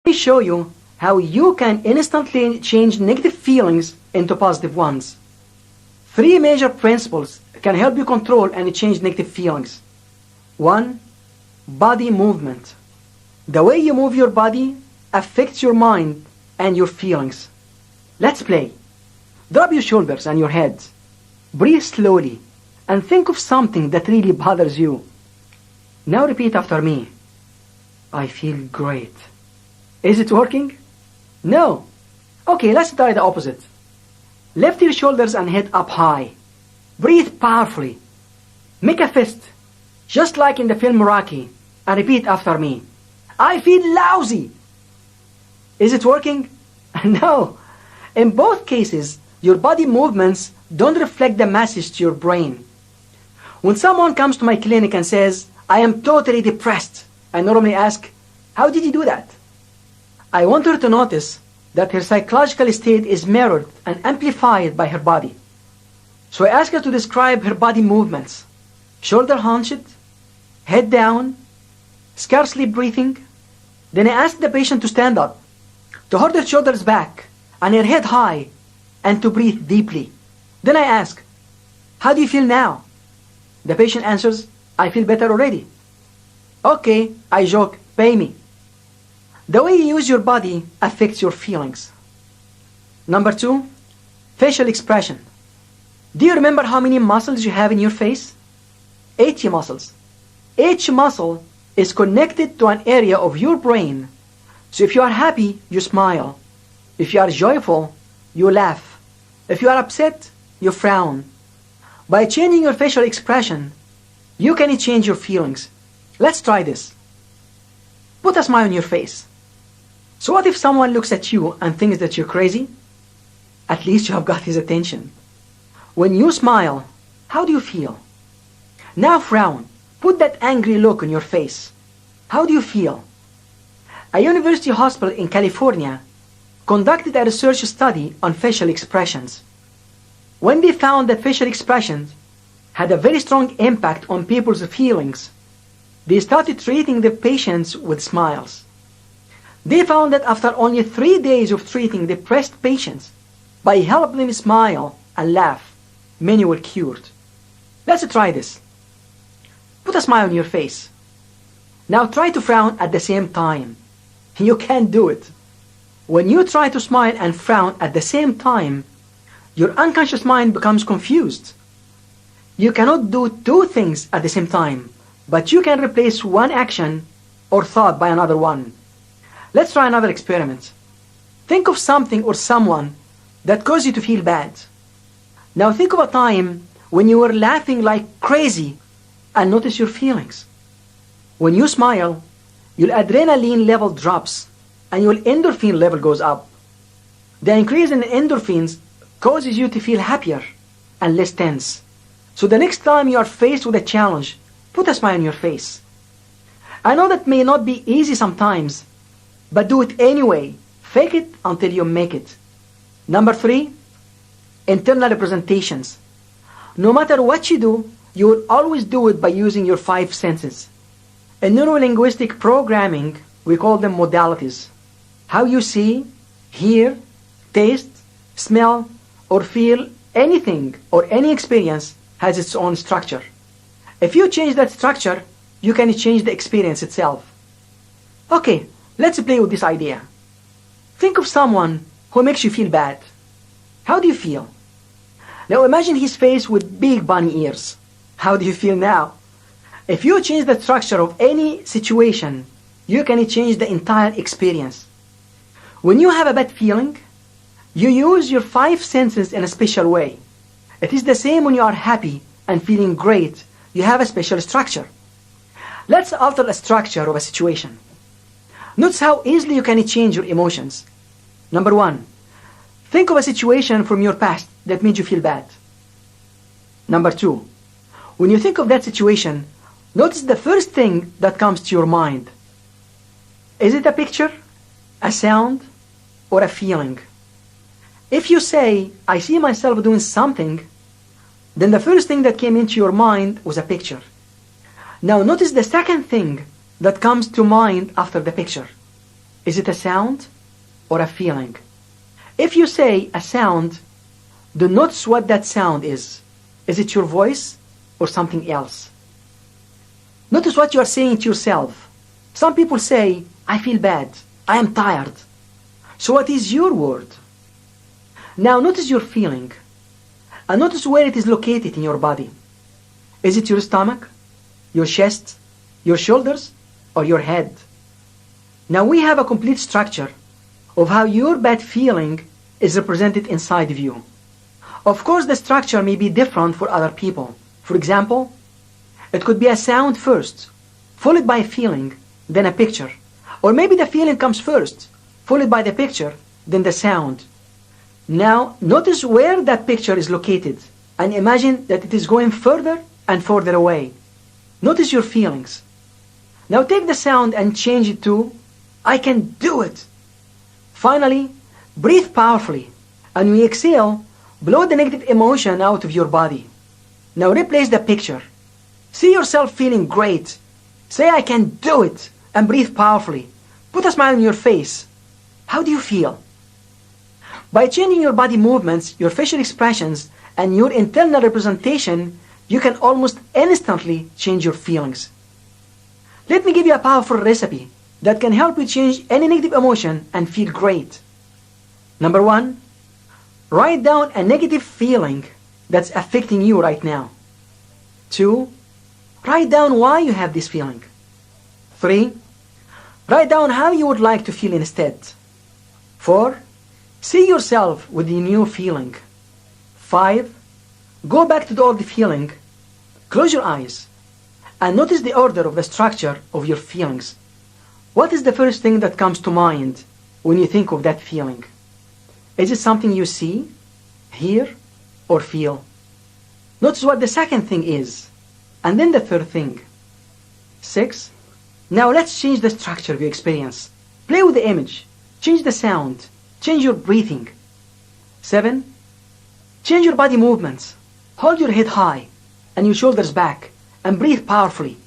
me show you how you can instantly change negative feelings into positive ones. 3 major principles can help you control and change negative feelings. 1. Body movement. The way you move your body affects your mind and your feelings. Let's play. Drop your shoulders and your head. Breathe slowly and think of something that really bothers you. Now repeat after me. I feel great. Is it working? No. Okay, let's try the opposite. Lift your shoulders and head up high. Breathe powerfully. Make a fist, just like in the film Rocky, and repeat after me. I feel lousy. Is it working? No. In both cases, your body movements don't reflect the message to your brain. When someone comes to my clinic and says, I am totally depressed, I normally ask, how did you do that? I want her to notice that her psychological state is mirrored and amplified by her body. So I ask her to describe her body movements. Shoulder hunched, head down, scarcely breathing. Then I ask the patient to stand up, to hold her shoulders back and her head high, and to breathe deeply. Then I ask, how do you feel now? The patient answers, I feel better already. Okay, I joke, pay me. The way you use your body affects your feelings. Number 2, facial expression. Do you remember how many muscles you have in your face? 80 muscles. Each muscle is connected to an area of your brain. So if you are happy, you smile. If you are joyful, you laugh. If you are upset, you frown. By changing your facial expression, you can change your feelings. Let's try this. Put a smile on your face. So what if someone looks at you and thinks that you're crazy? At least you have got his attention. When you smile, how do you feel? Now frown. Put that angry look on your face. How do you feel? A university hospital in California conducted a research study on facial expressions. When they found that facial expressions had a very strong impact on people's feelings, they started treating the patients with smiles. They found that after only 3 days of treating depressed patients, by helping them smile and laugh, many were cured. Let's try this. Put a smile on your face. Now try to frown at the same time. You can't do it. When you try to smile and frown at the same time, your unconscious mind becomes confused. You cannot do 2 things at the same time, but you can replace one action or thought by another one. Let's try another experiment. Think of something or someone that caused you to feel bad. Now think of a time when you were laughing like crazy and notice your feelings. When you smile, your adrenaline level drops and your endorphin level goes up. The increase in endorphins causes you to feel happier and less tense. So the next time you are faced with a challenge, put a smile on your face. I know that may not be easy sometimes, but do it anyway. Fake it until you make it. Number 3, internal representations. No matter what you do, you will always do it by using your 5 senses. In neurolinguistic programming, we call them modalities. How you see, hear, taste, smell, or feel anything or any experience has its own structure. If you change that structure, you can change the experience itself. Okay, let's play with this idea. Think of someone who makes you feel bad. How do you feel? Now imagine his face with big bunny ears. How do you feel now? If you change the structure of any situation, you can change the entire experience. When you have a bad feeling, you use your 5 senses in a special way. It is the same when you are happy and feeling great. You have a special structure. Let's alter the structure of a situation. Notice how easily you can change your emotions. Number 1, think of a situation from your past that made you feel bad. Number 2, when you think of that situation, notice the first thing that comes to your mind. Is it a picture, a sound, or a feeling? If you say, I see myself doing something, then the first thing that came into your mind was a picture. Now notice the second thing that comes to mind after the picture. Is it a sound or a feeling? If you say a sound, do notice what that sound is. Is it your voice or something else? Notice what you are saying to yourself. Some people say, I feel bad, I am tired. So what is your word? Now notice your feeling. And notice where it is located in your body. Is it your stomach, your chest, your shoulders, or your head? Now we have a complete structure of how your bad feeling is represented inside of you. Of course, the structure may be different for other people. For example, it could be a sound first, followed by a feeling, then a picture. Or maybe the feeling comes first, followed by the picture, then the sound. Now, notice where that picture is located, and imagine that it is going further and further away. Notice your feelings. Now take the sound and change it to, I can do it. Finally, breathe powerfully, and when you exhale, blow the negative emotion out of your body. Now replace the picture. See yourself feeling great. Say, I can do it, and breathe powerfully. Put a smile on your face. How do you feel? By changing your body movements, your facial expressions, and your internal representation, you can almost instantly change your feelings. Let me give you a powerful recipe that can help you change any negative emotion and feel great. Number 1, write down a negative feeling that's affecting you right now. 2, write down why you have this feeling. 3, write down how you would like to feel instead. 4, see yourself with the new feeling. 5, go back to the old feeling. Close your eyes and notice the order of the structure of your feelings. What is the first thing that comes to mind when you think of that feeling? Is it something you see, hear, or feel? Notice what the second thing is, and then the third thing. 6. Now let's change the structure of your experience. Play with the image, change the sound, change your breathing. 7. Change your body movements. Hold your head high and your shoulders back and breathe powerfully.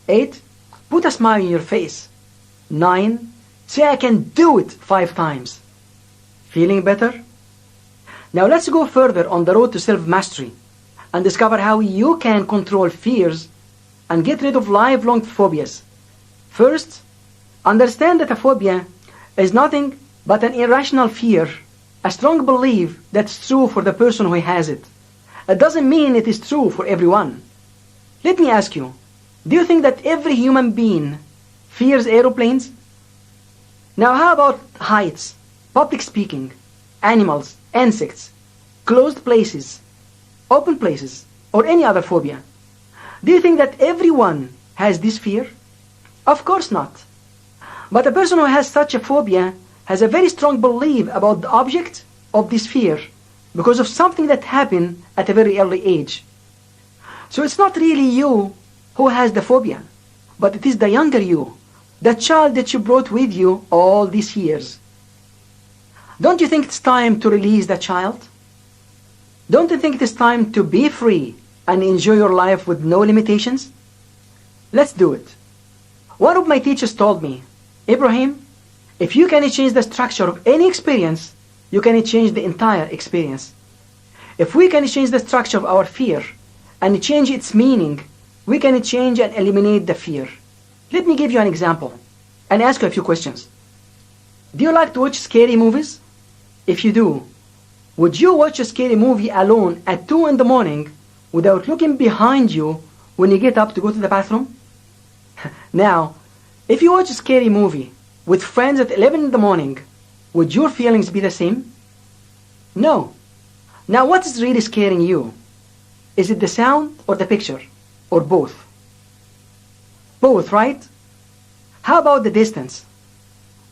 8. Put a smile on your face. 9. Say, I can do it 5 times. Feeling better? Now let's go further on the road to self-mastery and discover how you can control fears and get rid of lifelong phobias. First, understand that a phobia is nothing but an irrational fear, a strong belief that's true for the person who has it. It doesn't mean it is true for everyone. Let me ask you, do you think that every human being fears aeroplanes? Now how about heights, public speaking, animals, insects, closed places, open places, or any other phobia? Do you think that everyone has this fear? Of course not. But a person who has such a phobia has a very strong belief about the object of this fear because of something that happened at a very early age. So it's not really you who has the phobia, but it is the younger you, the child that you brought with you all these years. Don't you think it's time to release that child? Don't you think it is time to be free and enjoy your life with no limitations? Let's do it. One of my teachers told me, Ibrahim, if you can change the structure of any experience, you can change the entire experience. If we can change the structure of our fear and change its meaning, we can change and eliminate the fear. Let me give you an example and ask you a few questions. Do you like to watch scary movies? If you do, would you watch a scary movie alone at 2 in the morning without looking behind you when you get up to go to the bathroom? Now, if you watch a scary movie with friends at 11 in the morning, would your feelings be the same? No. Now what is really scaring you? Is it the sound or the picture? Or both? Both, right? How about the distance?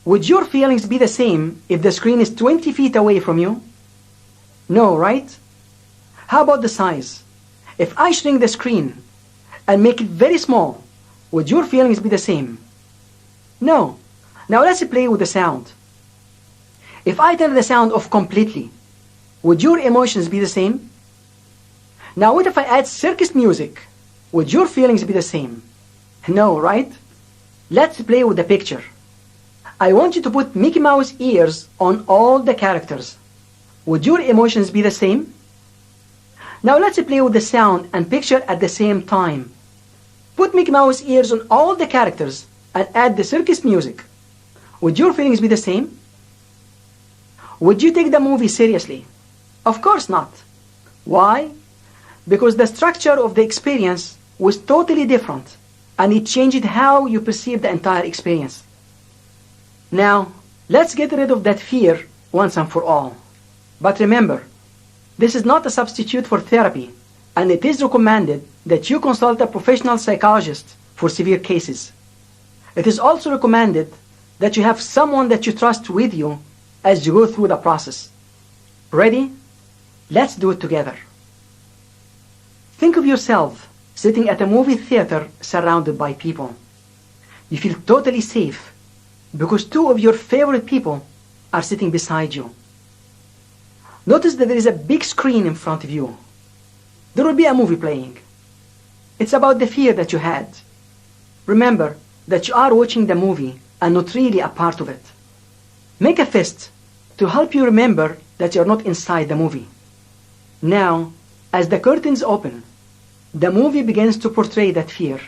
Would your feelings be the same if the screen is 20 feet away from you? No, right? How about the size? If I shrink the screen and make it very small, would your feelings be the same? No. Now let's play with the sound. If I turn the sound off completely, would your emotions be the same? Now what if I add circus music? Would your feelings be the same? No, right? Let's play with the picture. I want you to put Mickey Mouse ears on all the characters. Would your emotions be the same? Now let's play with the sound and picture at the same time. Put Mickey Mouse ears on all the characters and add the circus music. Would your feelings be the same? Would you take the movie seriously? Of course not. Why? Because the structure of the experience was totally different, and it changed how you perceive the entire experience. Now, let's get rid of that fear once and for all. But remember, this is not a substitute for therapy, and it is recommended that you consult a professional psychologist for severe cases. It is also recommended that you have someone that you trust with you as you go through the process. Ready? Let's do it together. Think of yourself sitting at a movie theater surrounded by people. You feel totally safe because two of your favorite people are sitting beside you. Notice that there is a big screen in front of you. There will be a movie playing. It's about the fear that you had. Remember that you are watching the movie and not really a part of it. Make a fist to help you remember that you are not inside the movie. Now, as the curtains open, the movie begins to portray that fear.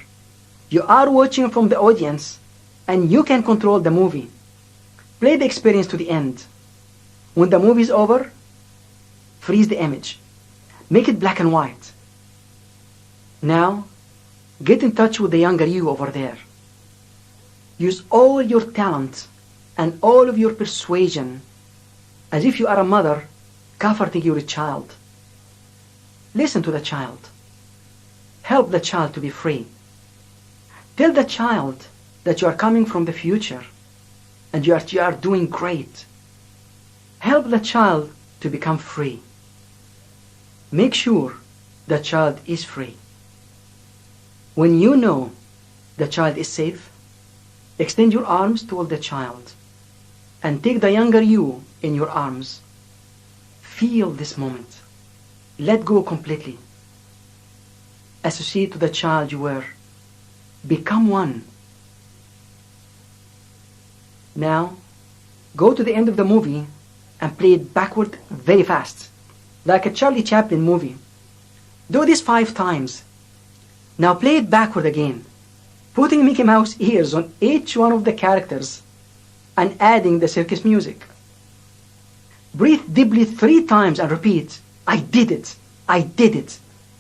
You are watching from the audience and you can control the movie. Play the experience to the end. When the movie is over, freeze the image. Make it black and white. Now, get in touch with the younger you over there. Use all your talent and all of your persuasion as if you are a mother comforting your child. Listen to the child. Help the child to be free. Tell the child that you are coming from the future and you are doing great. Help the child to become free. Make sure the child is free. When you know the child is safe, extend your arms toward the child and take the younger you in your arms. Feel this moment. Let go completely. Associate to the child you were. Become one. Now, go to the end of the movie and play it backward very fast, like a Charlie Chaplin movie. Do this 5 times. Now play it backward again, putting Mickey Mouse ears on each one of the characters and adding the circus music. Breathe deeply 3 times and repeat, I did it,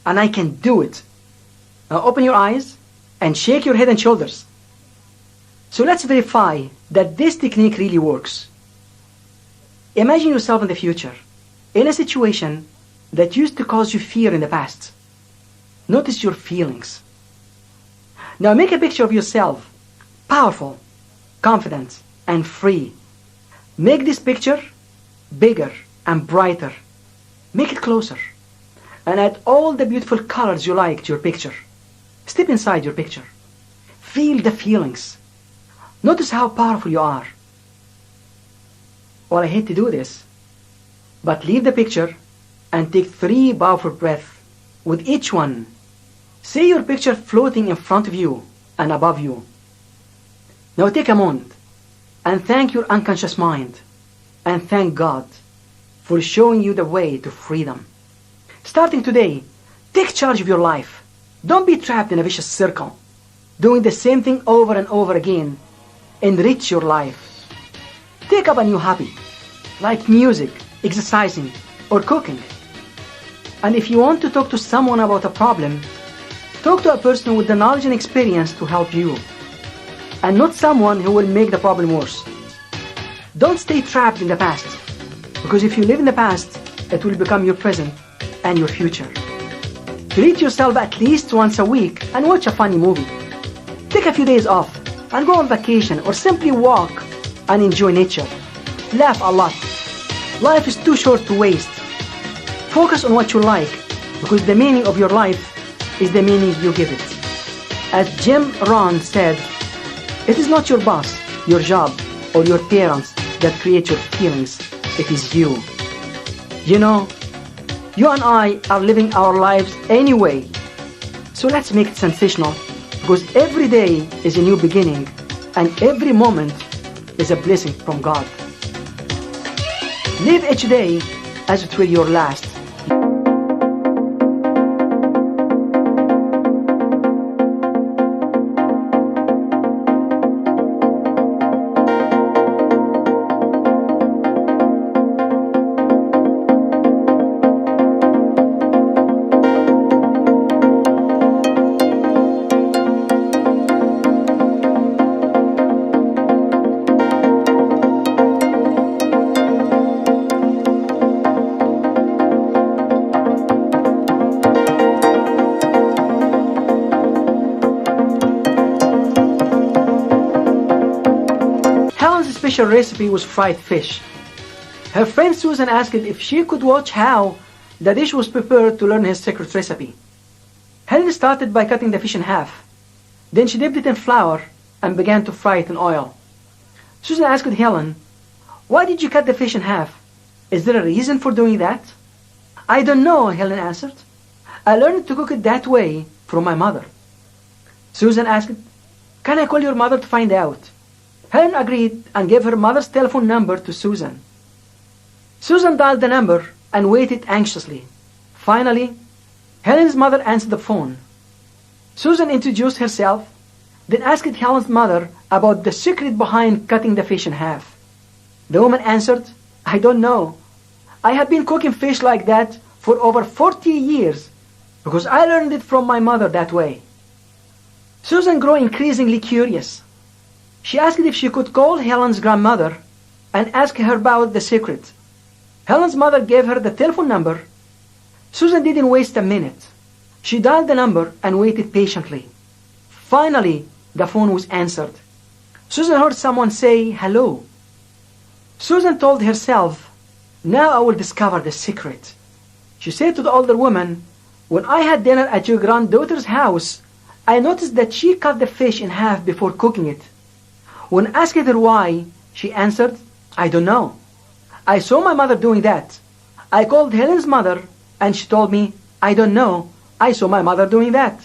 and I can do it. Now open your eyes and shake your head and shoulders. So let's verify that this technique really works. Imagine yourself in the future, in a situation that used to cause you fear in the past. Notice your feelings. Now make a picture of yourself, powerful, confident, and free. Make this picture bigger and brighter. Make it closer. And add all the beautiful colors you like to your picture. Step inside your picture. Feel the feelings. Notice how powerful you are. Well, I hate to do this, but leave the picture and take 3 powerful breaths with each one. See your picture floating in front of you and above you. Now take a moment and thank your unconscious mind and thank God for showing you the way to freedom. Starting today, take charge of your life. Don't be trapped in a vicious circle, doing the same thing over and over again. Enrich your life. Take up a new hobby, like music, exercising, or cooking. And if you want to talk to someone about a problem, talk to a person with the knowledge and experience to help you, and not someone who will make the problem worse. Don't stay trapped in the past, because if you live in the past, it will become your present and your future. Treat yourself at least once a week and watch a funny movie. Take a few days off and go on vacation or simply walk and enjoy nature. Laugh a lot. Life is too short to waste. Focus on what you like, because the meaning of your life is the meaning you give it. As Jim Rohn said, it is not your boss, your job, or your parents that create your feelings. It is you. You know, you and I are living our lives anyway. So let's make it sensational, because every day is a new beginning, and every moment is a blessing from God. Live each day as it were your last. Helen's special recipe was fried fish. Her friend Susan asked if she could watch how the dish was prepared to learn his secret recipe. Helen started by cutting the fish in half. Then she dipped it in flour and began to fry it in oil. Susan asked Helen, "Why did you cut the fish in half? Is there a reason for doing that?" "I don't know," Helen answered. "I learned to cook it that way from my mother." Susan asked, "Can I call your mother to find out?" Helen agreed and gave her mother's telephone number to Susan. Susan dialed the number and waited anxiously. Finally, Helen's mother answered the phone. Susan introduced herself, then asked Helen's mother about the secret behind cutting the fish in half. The woman answered, "I don't know. I have been cooking fish like that for over 40 years because I learned it from my mother that way." Susan grew increasingly curious. She asked if she could call Helen's grandmother and ask her about the secret. Helen's mother gave her the telephone number. Susan didn't waste a minute. She dialed the number and waited patiently. Finally, the phone was answered. Susan heard someone say, "Hello." Susan told herself, "Now I will discover the secret." She said to the older woman, "When I had dinner at your granddaughter's house, I noticed that she cut the fish in half before cooking it. When asked her why, she answered, 'I don't know. I saw my mother doing that. I called Helen's mother and she told me, I don't know. I saw my mother doing that.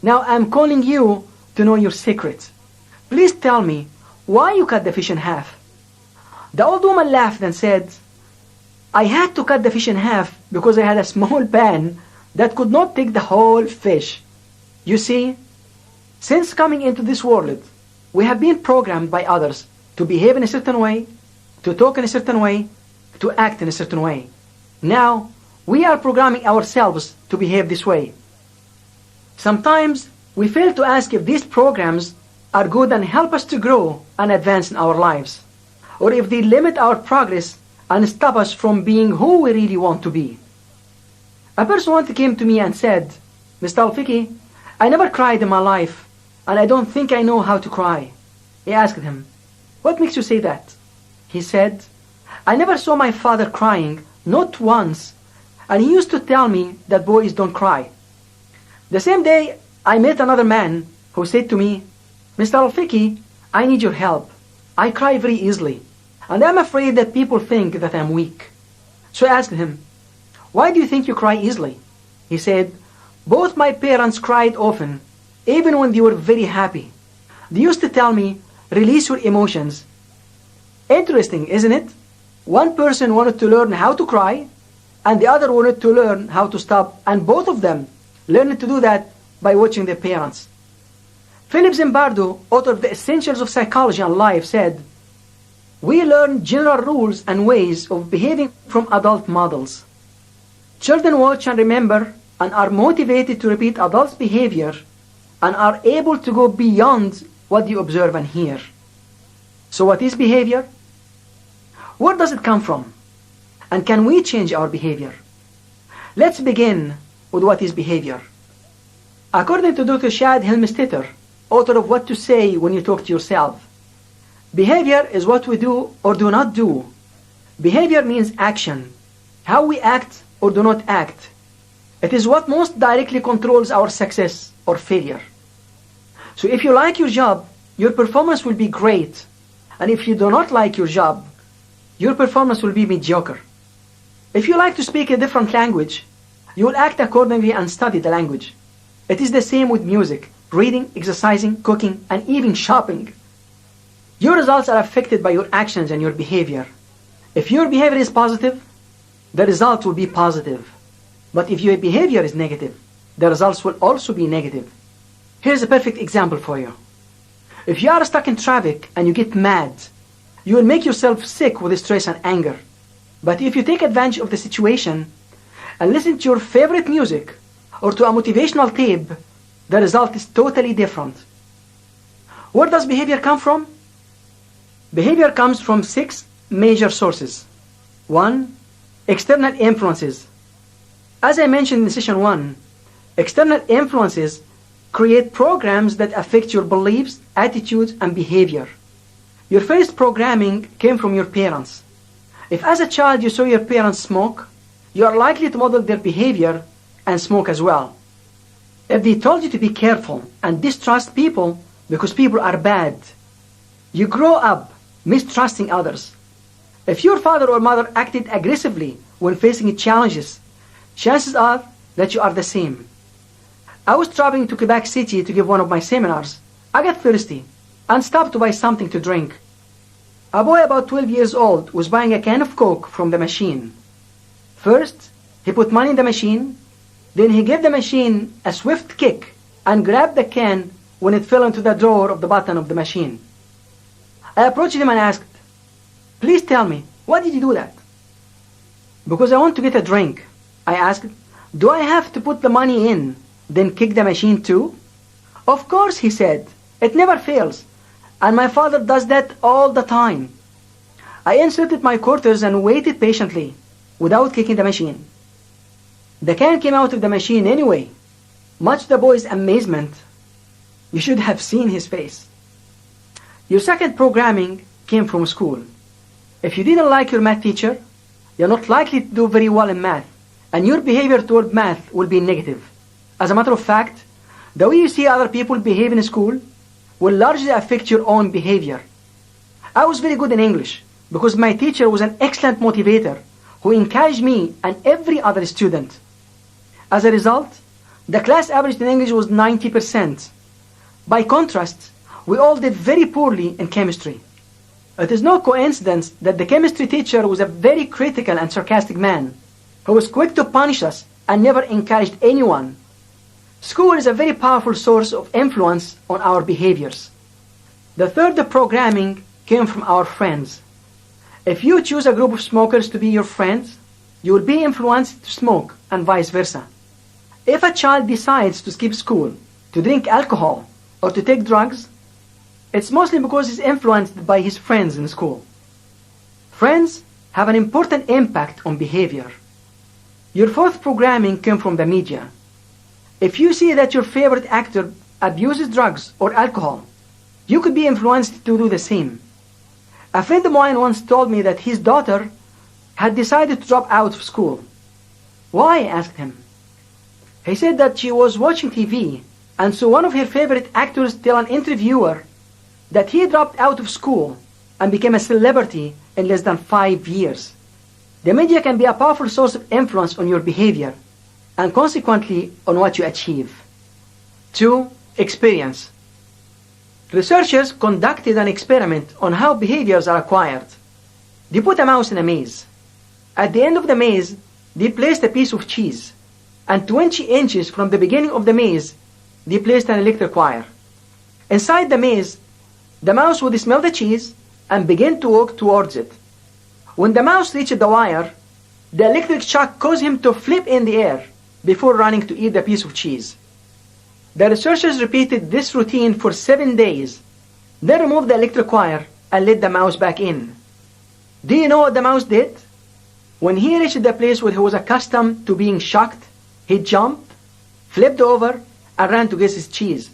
Now I'm calling you to know your secret. Please tell me why you cut the fish in half.' The old woman laughed and said, 'I had to cut the fish in half because I had a small pan that could not take the whole fish. You see, since coming into this world, we have been programmed by others to behave in a certain way, to talk in a certain way, to act in a certain way. Now, we are programming ourselves to behave this way. Sometimes, we fail to ask if these programs are good and help us to grow and advance in our lives, or if they limit our progress and stop us from being who we really want to be. A person once came to me and said, 'Mr. Elfiky, I never cried in my life, and I don't think I know how to cry.' I asked him, 'What makes you say that?' He said, 'I never saw my father crying, not once, and he used to tell me that boys don't cry.' The same day, I met another man who said to me, 'Mr. Elfiky, I need your help. I cry very easily, and I'm afraid that people think that I'm weak.' So I asked him, 'Why do you think you cry easily?' He said, 'Both my parents cried often, even when they were very happy. They used to tell me, release your emotions.' Interesting, isn't it? One person wanted to learn how to cry, and the other wanted to learn how to stop, and both of them learned to do that by watching their parents. Philip Zimbardo, author of The Essentials of Psychology and Life, said, "We learn general rules and ways of behaving from adult models. Children watch and remember and are motivated to repeat adults' behavior and are able to go beyond what they observe and hear." So what is behavior? Where does it come from? And can we change our behavior? Let's begin with what is behavior. According to Dr. Shad Helmstetter, author of What to Say When You Talk to Yourself, behavior is what we do or do not do. Behavior means action, how we act or do not act. It is what most directly controls our success or failure. So if you like your job, your performance will be great. And if you do not like your job, your performance will be mediocre. If you like to speak a different language, you will act accordingly and study the language. It is the same with music, reading, exercising, cooking, and even shopping. Your results are affected by your actions and your behavior. If your behavior is positive, the result will be positive. But if your behavior is negative, the results will also be negative. Here's a perfect example for you. If you are stuck in traffic and you get mad, you will make yourself sick with stress and anger. But if you take advantage of the situation and listen to your favorite music or to a motivational tape, the result is totally different. Where does behavior come from? Behavior comes from 6 major sources. 1. External influences. As I mentioned in session 1, external influences create programs that affect your beliefs, attitudes, and behavior. Your first programming came from your parents. If as a child you saw your parents smoke, you are likely to model their behavior and smoke as well. If they told you to be careful and distrust people because people are bad, you grow up mistrusting others. If your father or mother acted aggressively when facing challenges, chances are that you are the same. I was traveling to Quebec City to give one of my seminars. I got thirsty and stopped to buy something to drink. A boy about 12 years old was buying a can of Coke from the machine. First, he put money in the machine, then he gave the machine a swift kick and grabbed the can when it fell into the drawer of the button of the machine. I approached him and asked, "Please tell me, why did you do that?" "Because I want to get a drink." I asked, "Do I have to put the money in, then kick the machine too?" "Of course," he said. "It never fails. And my father does that all the time." I inserted my quarters and waited patiently, without kicking the machine. The can came out of the machine anyway. Much to the boy's amazement, you should have seen his face. Your second programming came from school. If you didn't like your math teacher, you're not likely to do very well in math, and your behavior toward math will be negative. As a matter of fact, the way you see other people behave in school will largely affect your own behavior. I was very good in English because my teacher was an excellent motivator who encouraged me and every other student. As a result, the class average in English was 90%. By contrast, we all did very poorly in chemistry. It is no coincidence that the chemistry teacher was a very critical and sarcastic man who was quick to punish us and never encouraged anyone. School is a very powerful source of influence on our behaviors. The third programming came from our friends. If you choose a group of smokers to be your friends, you will be influenced to smoke and vice versa. If a child decides to skip school, to drink alcohol, or to take drugs, it's mostly because he's influenced by his friends in school. Friends have an important impact on behavior. Your fourth programming came from the media. If you see that your favorite actor abuses drugs or alcohol, you could be influenced to do the same. A friend of mine once told me that his daughter had decided to drop out of school. "Why?" I asked him. He said that she was watching TV and saw one of her favorite actors tell an interviewer that he dropped out of school and became a celebrity in less than 5 years. The media can be a powerful source of influence on your behavior and consequently on what you achieve. 2. Experience. Researchers conducted an experiment on how behaviors are acquired. They put a mouse in a maze. At the end of the maze, they placed a piece of cheese, and 20 inches from the beginning of the maze, they placed an electric wire. Inside the maze, the mouse would smell the cheese and begin to walk towards it. When the mouse reached the wire, the electric shock caused him to flip in the air before running to eat the piece of cheese. The researchers repeated this routine for 7 days, then removed the electric wire and let the mouse back in. Do you know what the mouse did? When he reached the place where he was accustomed to being shocked, he jumped, flipped over, and ran to get his cheese.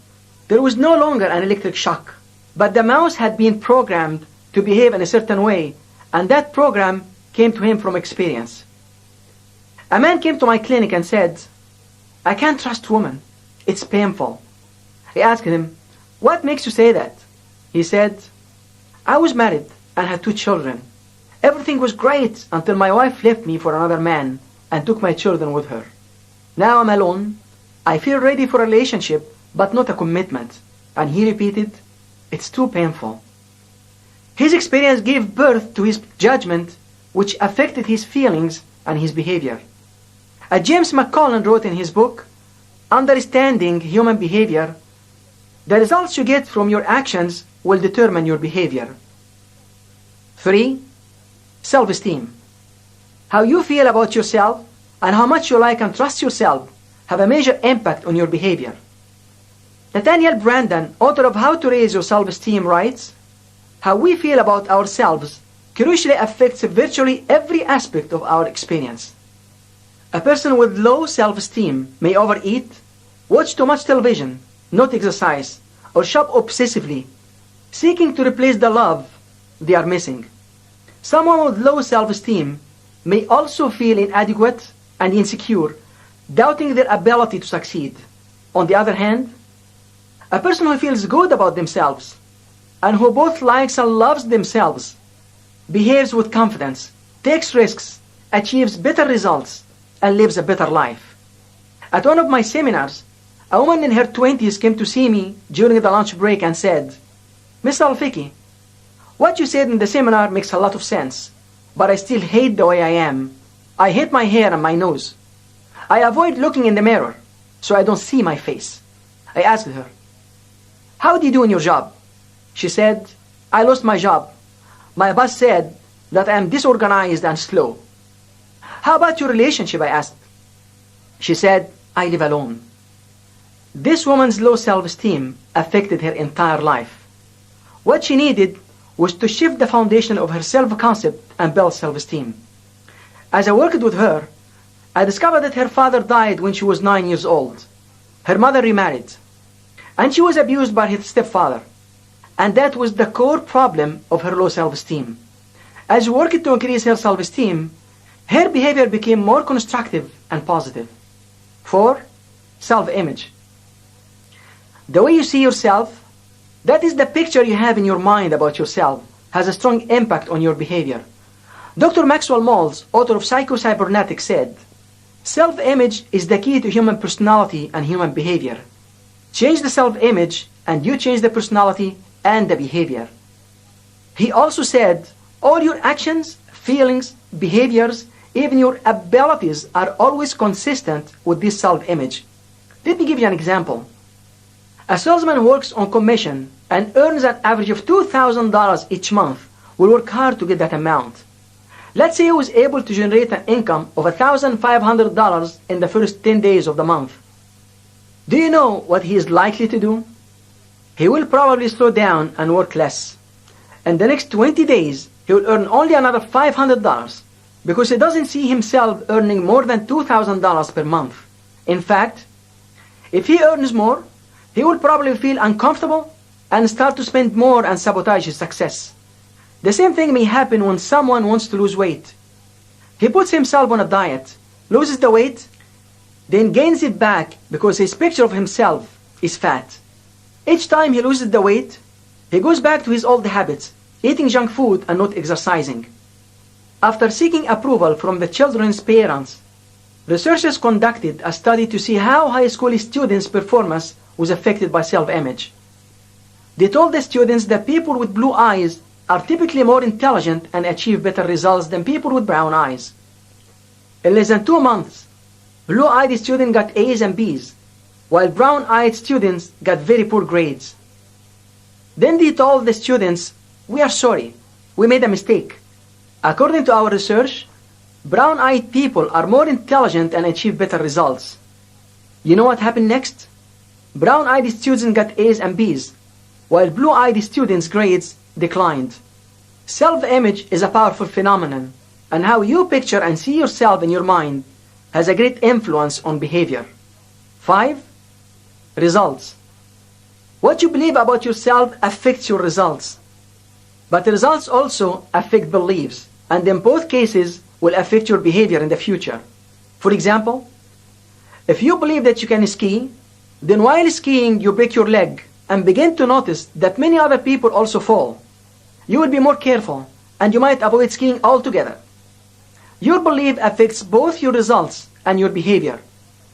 There was no longer an electric shock, but the mouse had been programmed to behave in a certain way, and that program came to him from experience. A man came to my clinic and said, "I can't trust women. It's painful." I asked him, "What makes you say that?" He said, "I was married and had 2 children. Everything was great until my wife left me for another man and took my children with her. Now I'm alone. I feel ready for a relationship, but not a commitment." And he repeated, "It's too painful." His experience gave birth to his judgment, which affected his feelings and his behavior. James McCullen wrote in his book, Understanding Human Behavior, the results you get from your actions will determine your behavior. 3. Self-esteem. How you feel about yourself and how much you like and trust yourself have a major impact on your behavior. Nathaniel Branden, author of How to Raise Your Self-Esteem, writes, how we feel about ourselves crucially affects virtually every aspect of our experience. A person with low self-esteem may overeat, watch too much television, not exercise, or shop obsessively, seeking to replace the love they are missing. Someone with low self-esteem may also feel inadequate and insecure, doubting their ability to succeed. On the other hand, a person who feels good about themselves and who both likes and loves themselves behaves with confidence, takes risks, achieves better results, and lives a better life. At one of my seminars, a woman in her 20s came to see me during the lunch break and said, Mr. Elfiky, what you said in the seminar makes a lot of sense, but I still hate the way I am. I hate my hair and my nose. I avoid looking in the mirror, so I don't see my face. I asked her, how do you do in your job? She said, I lost my job. My boss said that I am disorganized and slow. How about your relationship? I asked. She said, I live alone. This woman's low self-esteem affected her entire life. What she needed was to shift the foundation of her self-concept and build self-esteem. As I worked with her, I discovered that her father died when she was 9 years old. Her mother remarried, and she was abused by her stepfather. And that was the core problem of her low self-esteem. As we worked to increase her self-esteem, her behavior became more constructive and positive. 4. Self-image. The way you see yourself, that is the picture you have in your mind about yourself, has a strong impact on your behavior. Dr. Maxwell Maltz, author of Psycho-Cybernetics, said, self-image is the key to human personality and human behavior. Change the self-image and you change the personality and the behavior. He also said, all your actions, feelings, behaviors, even your abilities are always consistent with this self-image. Let me give you an example. A salesman who works on commission and earns an average of $2,000 each month will work hard to get that amount. Let's say he was able to generate an income of $1,500 in the first 10 days of the month. Do you know what he is likely to do? He will probably slow down and work less. In the next 20 days, he will earn only another $500 because he doesn't see himself earning more than $2,000 per month. In fact, if he earns more, he will probably feel uncomfortable and start to spend more and sabotage his success. The same thing may happen when someone wants to lose weight. He puts himself on a diet, loses the weight, then gains it back because his picture of himself is fat. Each time he loses the weight, he goes back to his old habits, eating junk food and not exercising. After seeking approval from the children's parents, researchers conducted a study to see how high school students' performance was affected by self-image. They told the students that people with blue eyes are typically more intelligent and achieve better results than people with brown eyes. In less than 2 months, blue-eyed students got A's and B's, while brown-eyed students got very poor grades. Then they told the students, we are sorry, we made a mistake. According to our research, brown-eyed people are more intelligent and achieve better results. You know what happened next? Brown-eyed students got A's and B's, while blue-eyed students' grades declined. Self-image is a powerful phenomenon, and how you picture and see yourself in your mind has a great influence on behavior. 5. Results. What you believe about yourself affects your results. But the results also affect beliefs, and in both cases will affect your behavior in the future. For example, if you believe that you can ski, then while skiing you break your leg and begin to notice that many other people also fall. You will be more careful and you might avoid skiing altogether. Your belief affects both your results and your behavior.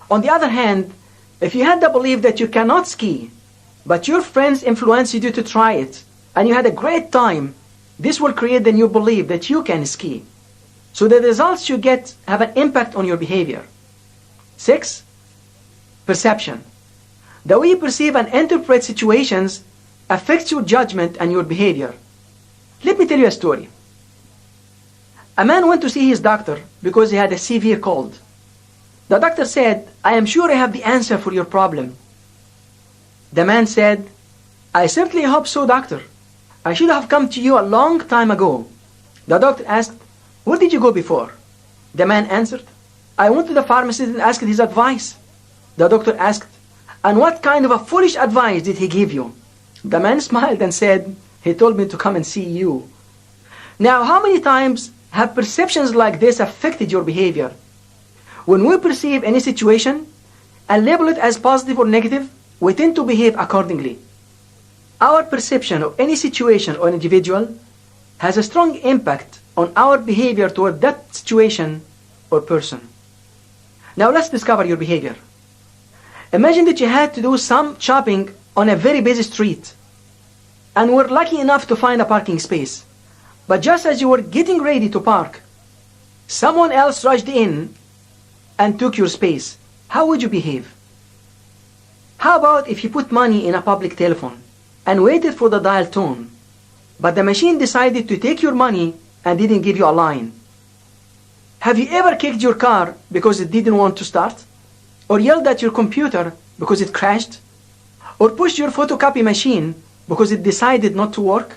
On the other hand, if you had the belief that you cannot ski, but your friends influenced you to try it, and you had a great time, This will create the new belief that you can ski. So the results you get have an impact on your behavior. 6. Perception. The way you perceive and interpret situations affects your judgment and your behavior. Let me tell you a story. A man went to see his doctor because he had a severe cold. The doctor said, "I am sure I have the answer for your problem." The man said, "I certainly hope so, doctor. I should have come to you a long time ago." The doctor asked, "Where did you go before?" The man answered, "I went to the pharmacist and asked his advice." The doctor asked, "And what kind of a foolish advice did he give you?" The man smiled and said, "He told me to come and see you." Now, how many times have perceptions like this affected your behavior? When we perceive any situation and label it as positive or negative, we tend to behave accordingly. Our perception of any situation or individual has a strong impact on our behavior toward that situation or person. Now let's discover your behavior. Imagine that you had to do some shopping on a very busy street and were lucky enough to find a parking space. But just as you were getting ready to park, someone else rushed in and took your space. How would you behave? How about if you put money in a public telephone and waited for the dial tone, but the machine decided to take your money and didn't give you a line? Have you ever kicked your car because it didn't want to start? Or yelled at your computer because it crashed? Or pushed your photocopy machine because it decided not to work?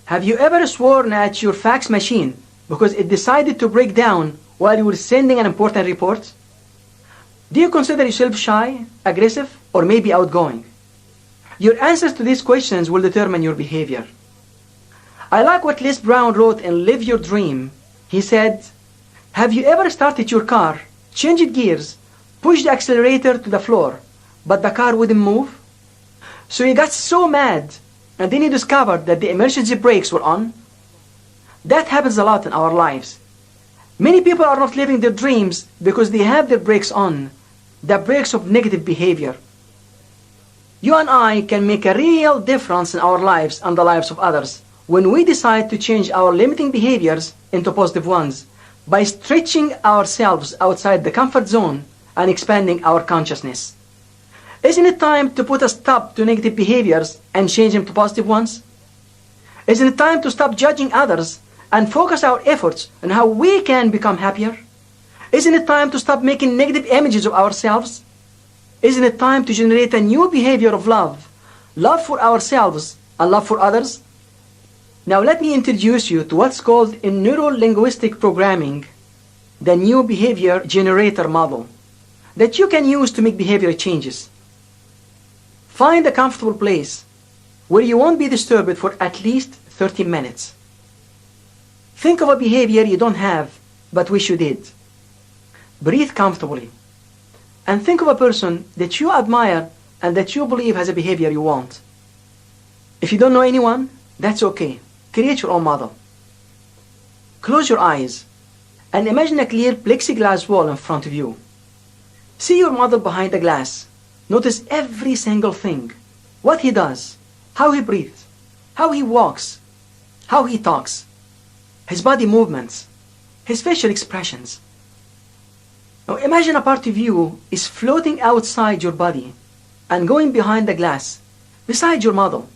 Have you ever sworn at your fax machine because it decided to break down while you were sending an important report? Do you consider yourself shy, aggressive, or maybe outgoing? Your answers to these questions will determine your behavior. I like what Les Brown wrote in Live Your Dream. He said, "Have you ever started your car, changed gears, pushed the accelerator to the floor, but the car wouldn't move? So you got so mad, and then you discovered that the emergency brakes were on?" That happens a lot in our lives. Many people are not living their dreams because they have their brakes on, the brakes of negative behavior. You and I can make a real difference in our lives and the lives of others when we decide to change our limiting behaviors into positive ones by stretching ourselves outside the comfort zone and expanding our consciousness. Isn't it time to put a stop to negative behaviors and change them to positive ones? Isn't it time to stop judging others and focus our efforts on how we can become happier? Isn't it time to stop making negative images of ourselves? Isn't it time to generate a new behavior of love, love for ourselves and love for others? Now let me introduce you to what's called in neuro-linguistic programming, the new behavior generator model that you can use to make behavior changes. Find a comfortable place where you won't be disturbed for at least 30 minutes. Think of a behavior you don't have but wish you did. Breathe comfortably. And think of a person that you admire and that you believe has a behavior you want. If you don't know anyone, that's okay. Create your own model. Close your eyes and imagine a clear plexiglass wall in front of you. See your model behind the glass. Notice every single thing. What he does, how he breathes, how he walks, how he talks, his body movements, his facial expressions. Now imagine a part of you is floating outside your body and going behind the glass, beside your model,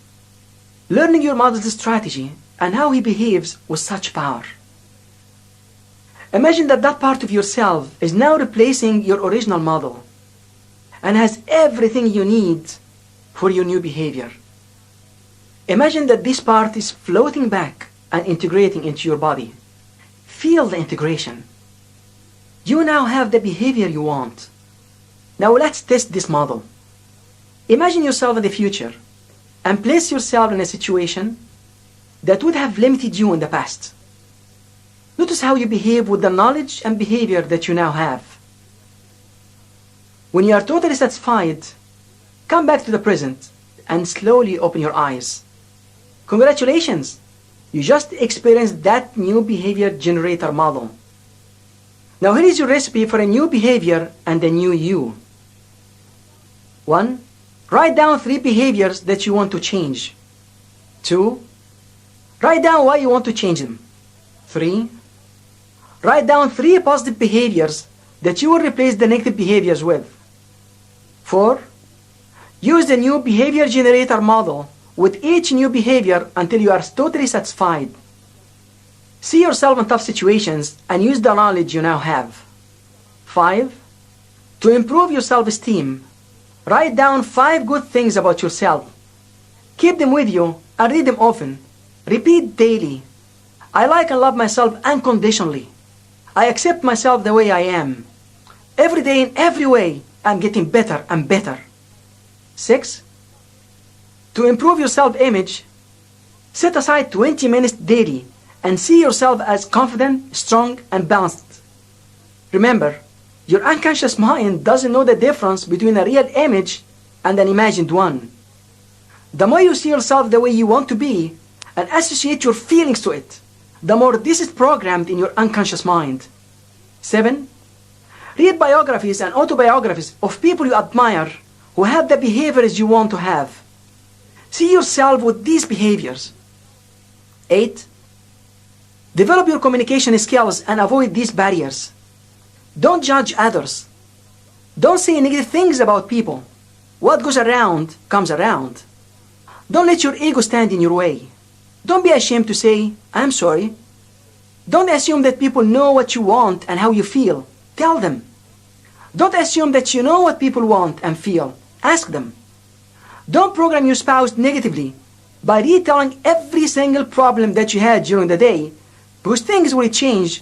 learning your model's strategy and how he behaves with such power. Imagine that that part of yourself is now replacing your original model and has everything you need for your new behavior. Imagine that this part is floating back and integrating into your body. Feel the integration. You now have the behavior you want. Now let's test this model. Imagine yourself in the future and place yourself in a situation that would have limited you in the past. Notice how you behave with the knowledge and behavior that you now have. When you are totally satisfied, come back to the present and slowly open your eyes. Congratulations! You just experienced that new behavior generator model. Now here is your recipe for a new behavior and a new you. 1. Write down 3 behaviors that you want to change. 2. Write down why you want to change them. 3. Write down 3 positive behaviors that you will replace the negative behaviors with. 4. Use the new behavior generator model with each new behavior until you are totally satisfied. See yourself in tough situations and use the knowledge you now have. 5. To improve your self-esteem, write down 5 good things about yourself. Keep them with you and read them often. Repeat daily. I like and love myself unconditionally. I accept myself the way I am. Every day in every way, I'm getting better and better. 6. To improve your self-image, set aside 20 minutes daily and see yourself as confident, strong, and balanced. Remember, your unconscious mind doesn't know the difference between a real image and an imagined one. The more you see yourself the way you want to be and associate your feelings to it, the more this is programmed in your unconscious mind. 7. Read biographies and autobiographies of people you admire who have the behaviors you want to have. See yourself with these behaviors. 8. Develop your communication skills and avoid these barriers. Don't judge others. Don't say negative things about people. What goes around comes around. Don't let your ego stand in your way. Don't be ashamed to say, I'm sorry. Don't assume that people know what you want and how you feel. Tell them. Don't assume that you know what people want and feel. Ask them. Don't program your spouse negatively by retelling every single problem that you had during the day, because things will change,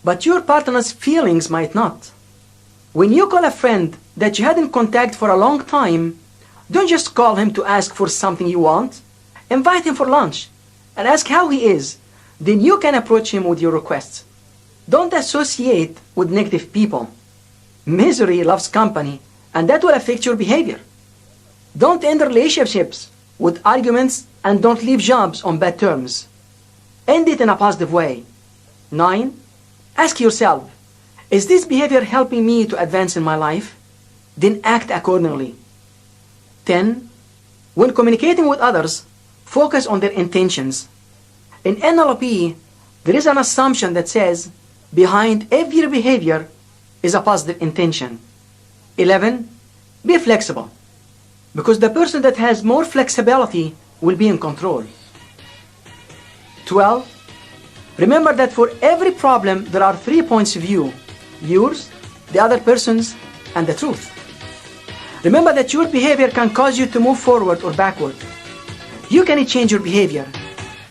but your partner's feelings might not. When you call a friend that you hadn't contacted for a long time, don't just call him to ask for something you want. Invite him for lunch and ask how he is. Then you can approach him with your requests. Don't associate with negative people. Misery loves company, and that will affect your behavior. Don't end relationships with arguments and don't leave jobs on bad terms. End it in a positive way. 9. Ask yourself, is this behavior helping me to advance in my life? Then act accordingly. 10. When communicating with others, focus on their intentions. In NLP, there is an assumption that says, behind every behavior is a positive intention. 11. Be flexible, because the person that has more flexibility will be in control. 12. Remember that for every problem there are 3 points of view: yours, the other person's, and the truth. Remember that your behavior can cause you to move forward or backward. You can change your behavior.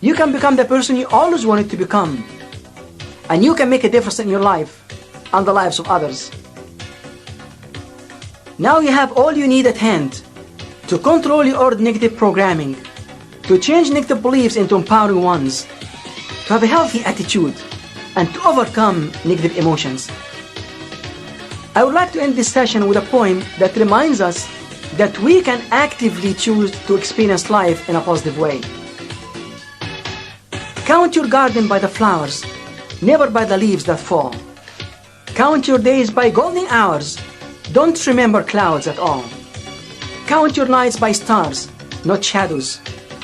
You can become the person you always wanted to become. And you can make a difference in your life and the lives of others. Now you have all you need at hand to control your negative programming, to change negative beliefs into empowering ones, to have a healthy attitude, and to overcome negative emotions. I would like to end this session with a poem that reminds us that we can actively choose to experience life in a positive way. Count your garden by the flowers, never by the leaves that fall. Count your days by golden hours, don't remember clouds at all. Count your nights by stars, not shadows.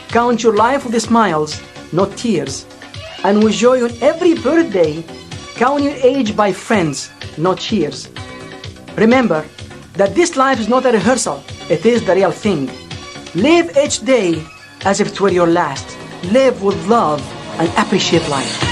Count your life with smiles, not tears. And with joy on every birthday, count your age by friends, not cheers. Remember that this life is not a rehearsal, it is the real thing. Live each day as if it were your last. Live with love and appreciate life.